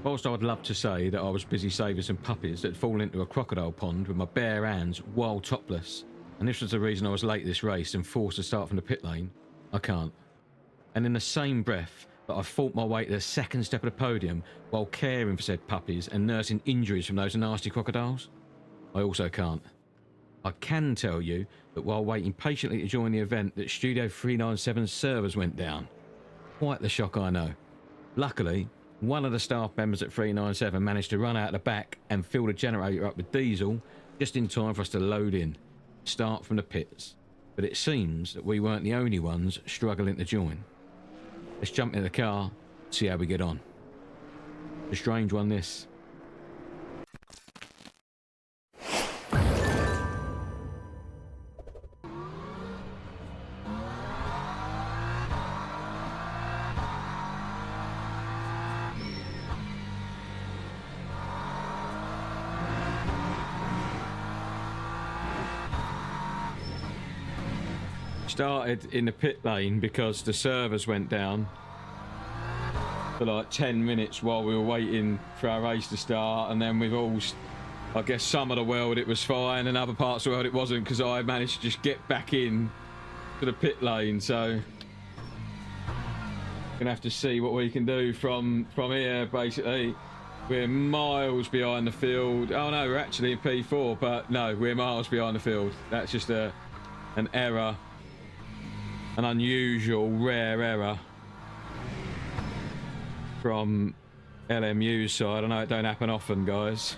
Whilst I would love to say that I was busy saving some puppies that had fallen into a crocodile pond with my bare hands while topless, and this was the reason I was late this race and forced to start from the pit lane, I can't. And in the same breath that I fought my way to the second step of the podium while caring for said puppies and nursing injuries from those nasty crocodiles, I also can't. I can tell you that while waiting patiently to join the event that Studio 397's servers went down. Quite the shock, I know. Luckily, one of the staff members at 397 managed to run out the back and fill the generator up with diesel just in time for us to load in, start from the pits. But it seems that we weren't the only ones struggling to join. Let's jump in the car, see how we get on. A strange one, this. Started in the pit lane because the servers went down for like 10 minutes while we were waiting for our race to start, and then we've all, I guess some of the world it was fine and other parts of the world it wasn't, because I managed to just get back in to the pit lane. So gonna have to see what we can do from here. Basically we're miles behind the field. Oh no, we're actually in P4, but no, we're miles behind the field. That's just an error. An unusual, rare error from LMU's side. I know it don't happen often, guys.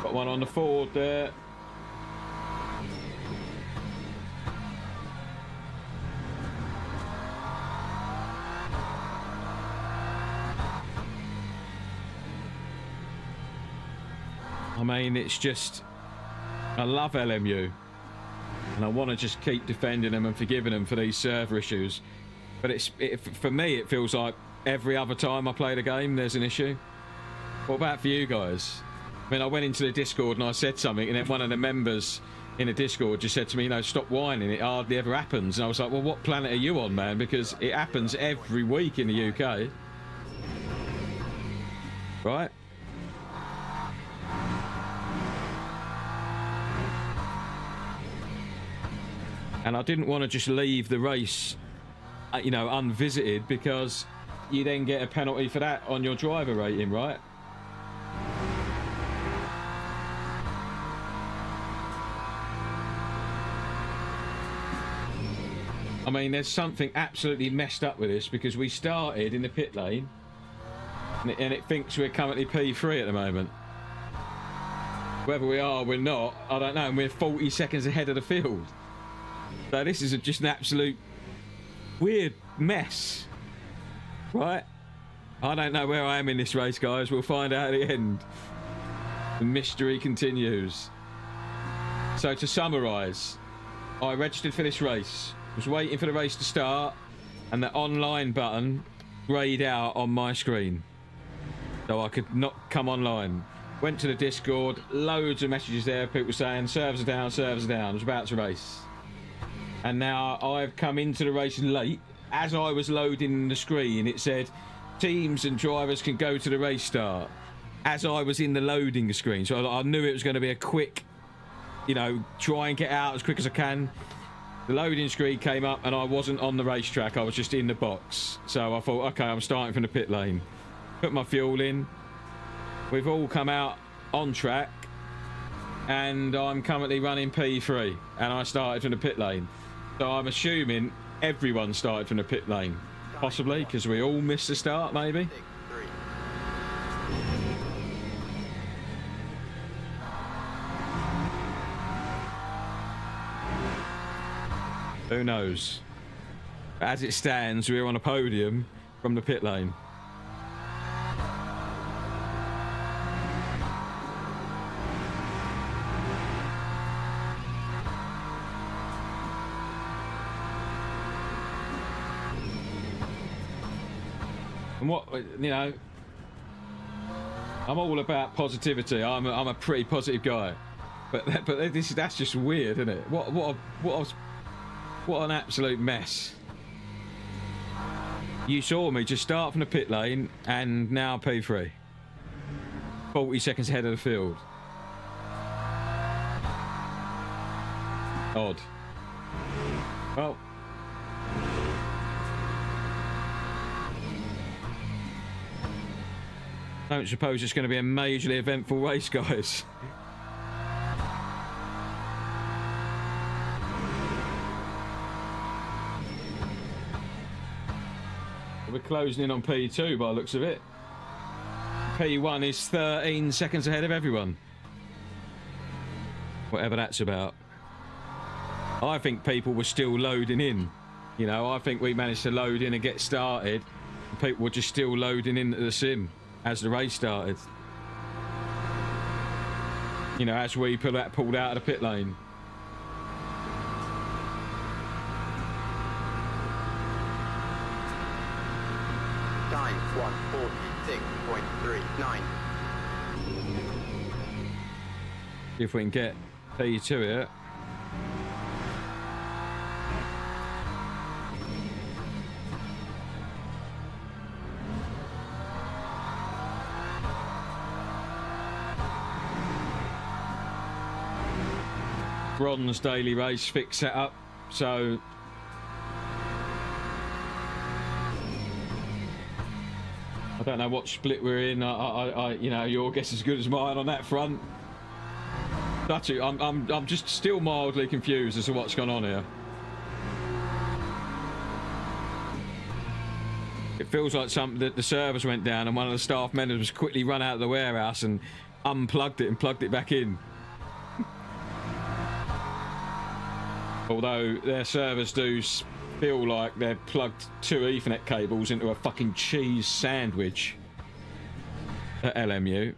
Got one on the Ford there. I mean, it's just, I love LMU and I want to just keep defending them and forgiving them for these server issues, but for me it feels like every other time I play the game there's an issue. What about for you guys? I mean, I went into the Discord and I said something, and then one of the members in the Discord just said to me, you know, stop whining, it hardly ever happens. And I was like, well, what planet are you on, man? Because it happens every week in the UK, right? And I didn't want to just leave the race, you know, unvisited, because you then get a penalty for that on your driver rating, right? I mean, there's something absolutely messed up with this, because we started in the pit lane and it thinks we're currently P3 at the moment. Whether we are or we're not, I don't know, and we're 40 seconds ahead of the field. So this is just an absolute weird mess, right? I don't know where I am in this race, guys. We'll find out at the end. The mystery continues. So to summarise, I registered for this race, was waiting for the race to start, and the online button greyed out on my screen, so I could not come online. Went to the Discord, loads of messages there, people saying servers are down, servers are down. I was about to race. And now I've come into the race late. As I was loading the screen, it said teams and drivers can go to the race start. As I was in the loading screen, so I knew it was going to be a quick, you know, try and get out as quick as I can. The loading screen came up and I wasn't on the racetrack, I was just in the box. So I thought, okay, I'm starting from the pit lane. Put my fuel in. We've all come out on track, and I'm currently running P3, and I started from the pit lane. So I'm assuming everyone started from the pit lane, possibly, because we all missed the start, maybe. Who knows? As it stands, we're on a podium from the pit lane. And what, you know, I'm all about positivity. I'm a pretty positive guy, but that's just weird, isn't it? What an absolute mess. You saw me just start from the pit lane and now P3, 40 seconds ahead of the field. Odd. Well, don't suppose it's going to be a majorly eventful race, guys. We're closing in on P2 by the looks of it. P1 is 13 seconds ahead of everyone. Whatever that's about. I think people were still loading in. You know, I think we managed to load in and get started. People were just still loading into the sim as the race started. You know, as we pulled out of the pit lane. Time 1:46.39. If we can get P2 here. Bronze daily race fix set up, so I don't know what split we're in. I you know, your guess is as good as mine on that front. Actually, I'm just still mildly confused as to what's gone on here. It feels like something that the servers went down and one of the staff members quickly run out of the warehouse and unplugged it and plugged it back in. Although their servers do feel like they've plugged 2 Ethernet cables into a fucking cheese sandwich at LMU.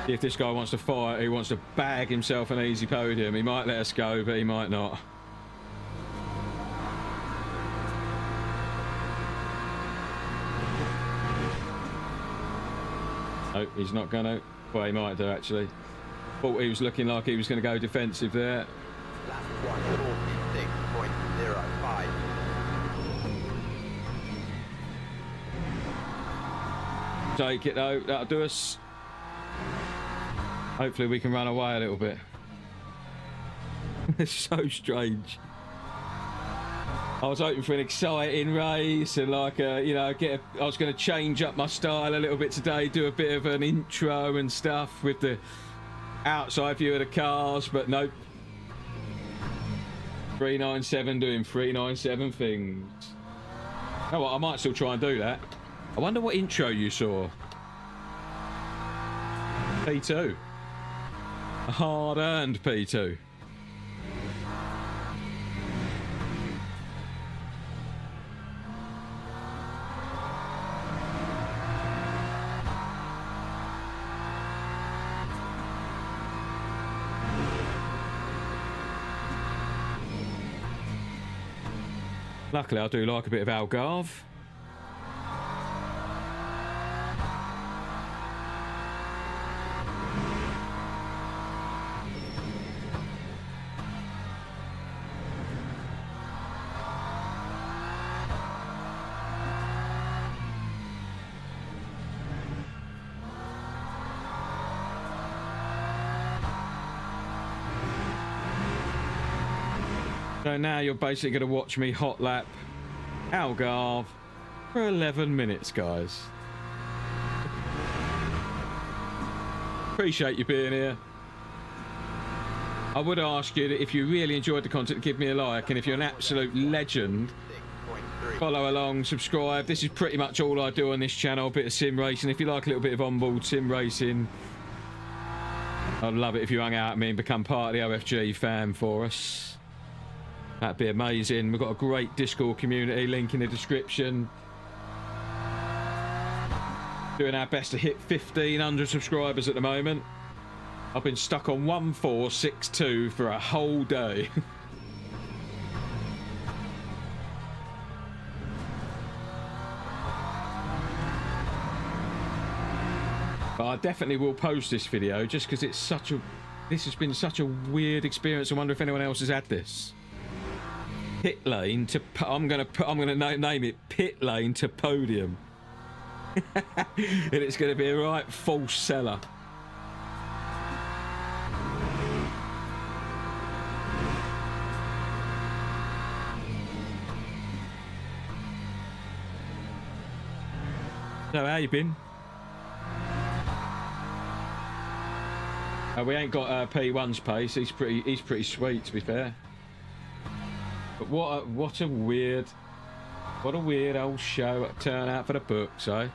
If this guy wants to fight, he wants to bag himself an easy podium, he might let us go, but he might not. No, he's not gonna. Well, he might do actually. Thought he was looking like he was going to go defensive there. Lap 1:46.05. Take it though, that'll do us. Hopefully we can run away a little bit. It's so strange. I was hoping for an exciting race and like you know, I was going to change up my style a little bit today, do a bit of an intro and stuff with the outside view of the cars, but nope. 397 doing 397 things. Oh well, I might still try and do that. I wonder what intro you saw. P2. A hard-earned P2. Luckily, I do like a bit of Algarve. So now you're basically going to watch me hot lap Algarve for 11 minutes, guys. Appreciate you being here. I would ask you that if you really enjoyed the content, give me a like, and if you're an absolute legend, follow along, subscribe. This is pretty much all I do on this channel, a bit of sim racing. If you like a little bit of onboard sim racing, I'd love it if you hung out with me and become part of the OFG fam for us. That'd be amazing. We've got a great Discord community, link in the description. Doing our best to hit 1,500 subscribers at the moment. I've been stuck on 1462 for a whole day. But I definitely will post this video just because it's such a... This has been such a weird experience. I wonder if anyone else has had this. Pit lane to... I'm gonna name it Pit Lane to Podium. And it's going to be a right false seller. So how you been? We ain't got P1's pace. He's pretty sweet, to be fair. But what a weird old show turnout for the books, eh?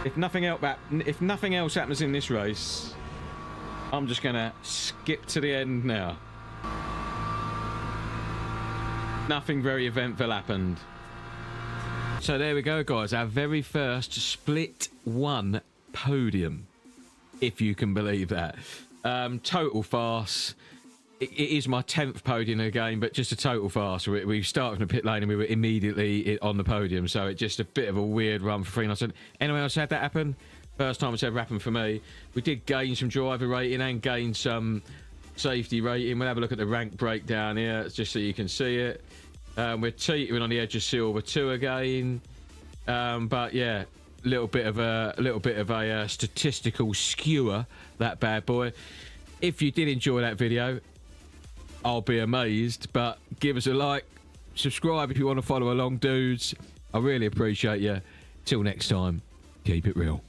If nothing else happens in this race, I'm just gonna skip to the end now. Nothing very eventful happened. So there we go, guys. Our very first split one podium, if you can believe that. Total farce. It is my 10th podium in the game, but just a total farce. We started from the pit lane and we were immediately on the podium, so it's just a bit of a weird run for 3-9. Anyone else had that happen? First time it's ever happened for me. We did gain some driver rating and gain some safety rating. We'll have a look at the rank breakdown here, just so you can see it. We're teetering on the edge of silver 2 again, but yeah, little bit of a statistical skewer, that bad boy. If you did enjoy that video, I'll be amazed. But give us a like, subscribe if you want to follow along, dudes. I really appreciate you. Till next time, keep it real.